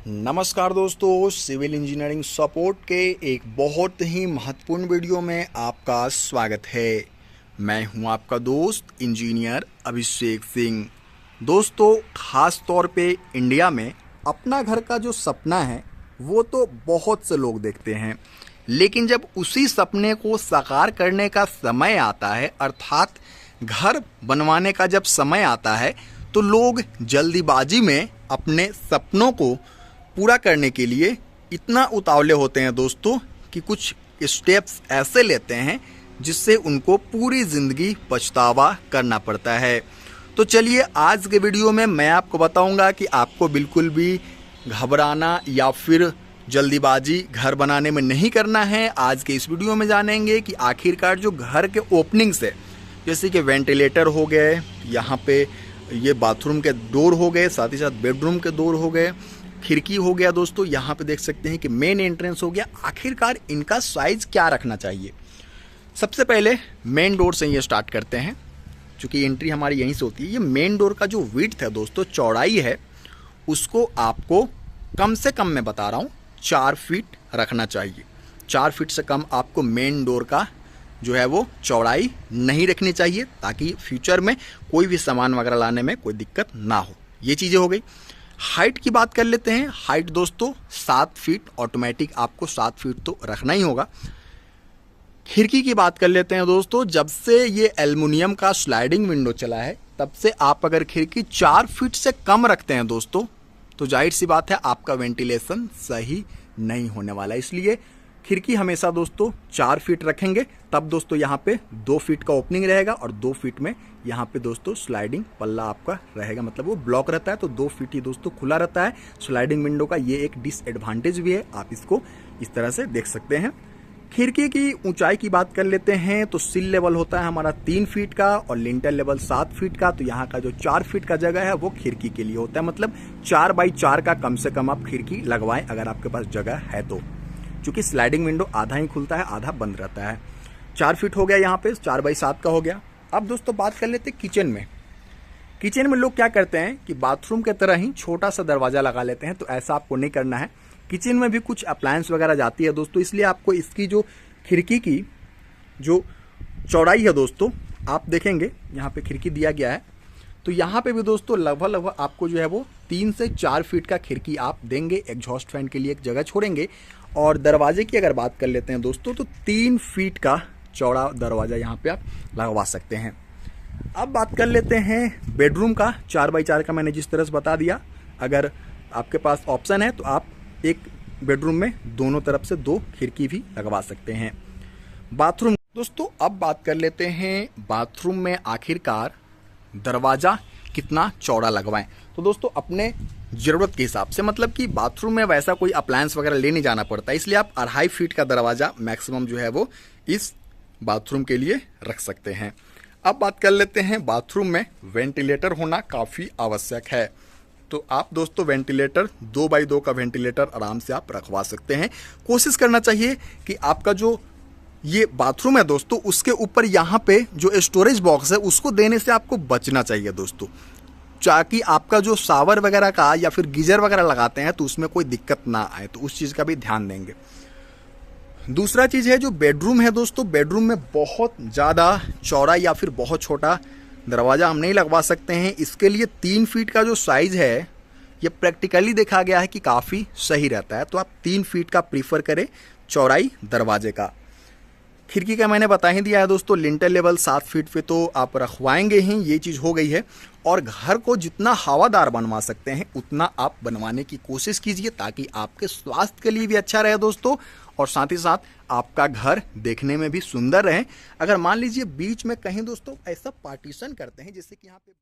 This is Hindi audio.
नमस्कार दोस्तों, सिविल इंजीनियरिंग सपोर्ट के एक बहुत ही महत्वपूर्ण वीडियो में आपका स्वागत है। मैं हूं आपका दोस्त इंजीनियर अभिषेक सिंह। दोस्तों, खास तौर पे इंडिया में अपना घर का जो सपना है वो तो बहुत से लोग देखते हैं, लेकिन जब उसी सपने को साकार करने का समय आता है, अर्थात घर बनवाने का जब समय आता है, तो लोग जल्दीबाजी में अपने सपनों को पूरा करने के लिए इतना उतावले होते हैं दोस्तों कि कुछ स्टेप्स ऐसे लेते हैं जिससे उनको पूरी ज़िंदगी पछतावा करना पड़ता है। तो चलिए, आज के वीडियो में मैं आपको बताऊंगा कि आपको बिल्कुल भी घबराना या फिर जल्दीबाजी घर बनाने में नहीं करना है। आज के इस वीडियो में जानेंगे कि आखिरकार जो घर के ओपनिंग्स है, जैसे कि वेंटिलेटर हो गए, यहाँ पे ये बाथरूम के डोर हो गए, साथ ही साथ बेडरूम के डोर हो गए, खिड़की हो गया दोस्तों, यहाँ पे देख सकते हैं कि मेन एंट्रेंस हो गया। आखिरकार इनका साइज क्या रखना चाहिए? सबसे पहले मेन डोर से ये स्टार्ट करते हैं, क्योंकि एंट्री हमारी यहीं से होती है। ये मेन डोर का जो विड्थ है दोस्तों, चौड़ाई है, उसको आपको कम से कम मैं बता रहा हूँ 4 फीट रखना चाहिए। 4 फीट से कम आपको मेन डोर का जो है वो चौड़ाई नहीं रखनी चाहिए, ताकि फ्यूचर में कोई भी सामान वगैरह लाने में कोई दिक्कत ना हो। ये चीज़ें हो गई। हाइट की बात कर लेते हैं। हाइट दोस्तों 7 फीट ऑटोमेटिक आपको 7 फीट तो रखना ही होगा। खिड़की की बात कर लेते हैं दोस्तों। जब से ये एल्युमिनियम का स्लाइडिंग विंडो चला है, तब से आप अगर खिड़की 4 फीट से कम रखते हैं दोस्तों, तो जाहिर सी बात है आपका वेंटिलेशन सही नहीं होने वाला। इसलिए खिड़की हमेशा दोस्तों 4 फीट रखेंगे, तब दोस्तों यहाँ पे 2 फीट का ओपनिंग रहेगा और 2 फीट में यहाँ पे दोस्तों स्लाइडिंग पल्ला आपका रहेगा, मतलब वो ब्लॉक रहता है, तो 2 फीट ही दोस्तों खुला रहता है स्लाइडिंग विंडो का। ये एक डिसएडवांटेज भी है, आप इसको इस तरह से देख सकते हैं। खिड़की की ऊंचाई की बात कर लेते हैं, तो सिल लेवल होता है हमारा 3 फीट का और लिंटर लेवल 7 फीट का। तो यहाँ का जो 4 फीट का जगह है वो खिड़की के लिए होता है, मतलब 4 बाई 4 का कम से कम आप खिड़की लगवाएं अगर आपके पास जगह है तो, क्योंकि स्लाइडिंग विंडो आधा ही खुलता है, आधा बंद रहता है। 4 फीट हो गया, यहाँ पे 4 बाई 7 का हो गया। अब दोस्तों बात कर लेते हैं किचन में। किचन में लोग क्या करते हैं कि बाथरूम के तरह ही छोटा सा दरवाजा लगा लेते हैं, तो ऐसा आपको नहीं करना है। किचन में भी कुछ अप्लायंस वगैरह जाती है दोस्तों, इसलिए आपको इसकी जो खिड़की की जो चौड़ाई है दोस्तों, आप देखेंगे यहाँ पे खिड़की दिया गया है, तो यहाँ पे भी दोस्तों लगभग आपको जो है वो 3 से 4 फीट का खिड़की आप देंगे। एग्जॉस्ट फैन के लिए एक जगह छोड़ेंगे। और दरवाजे की अगर बात कर लेते हैं दोस्तों, तो 3 फीट का चौड़ा दरवाजा यहाँ पे आप लगवा सकते हैं। अब बात कर लेते हैं बेडरूम का। 4 बाई 4 का मैंने जिस तरह से बता दिया। अगर आपके पास ऑप्शन है तो आप एक बेडरूम में दोनों तरफ से 2 खिड़की भी लगवा सकते हैं। बाथरूम दोस्तों, अब बात कर लेते हैं बाथरूम में आखिरकार दरवाज़ा कितना चौड़ा लगवाएं। तो दोस्तों अपने ज़रूरत के हिसाब से, मतलब कि बाथरूम में वैसा कोई अप्लायंस वगैरह लेने जाना पड़ता है, इसलिए आप 2.5 फीट का दरवाज़ा मैक्सिमम जो है वो इस बाथरूम के लिए रख सकते हैं। अब बात कर लेते हैं बाथरूम में वेंटिलेटर होना काफ़ी आवश्यक है। तो आप दोस्तों वेंटिलेटर 2 बाई 2 का वेंटिलेटर आराम से आप रखवा सकते हैं। कोशिश करना चाहिए कि आपका जो ये बाथरूम है दोस्तों, उसके ऊपर यहाँ पे जो स्टोरेज बॉक्स है उसको देने से आपको बचना चाहिए दोस्तों, ताकि आपका जो शावर वगैरह का या फिर गीजर वगैरह लगाते हैं तो उसमें कोई दिक्कत ना आए, तो उस चीज़ का भी ध्यान देंगे। दूसरा चीज़ है जो बेडरूम है दोस्तों, बेडरूम में बहुत ज़्यादा चौड़ा या फिर बहुत छोटा दरवाज़ा हम नहीं लगवा सकते हैं। इसके लिए 3 फीट का जो साइज़ है ये प्रैक्टिकली देखा गया है कि काफ़ी सही रहता है, तो आप 3 फीट का प्रीफर करें चौड़ाई दरवाजे का। खिड़की का मैंने बता ही दिया है दोस्तों, लिंटर लेवल 7 फीट पे तो आप रखवाएंगे ही, ये चीज़ हो गई है। और घर को जितना हवादार बनवा सकते हैं उतना आप बनवाने की कोशिश कीजिए, ताकि आपके स्वास्थ्य के लिए भी अच्छा रहे दोस्तों, और साथ ही साथ आपका घर देखने में भी सुंदर रहे। अगर मान लीजिए बीच में कहीं दोस्तों ऐसा पार्टीशन करते हैं, जैसे कि यहाँ पे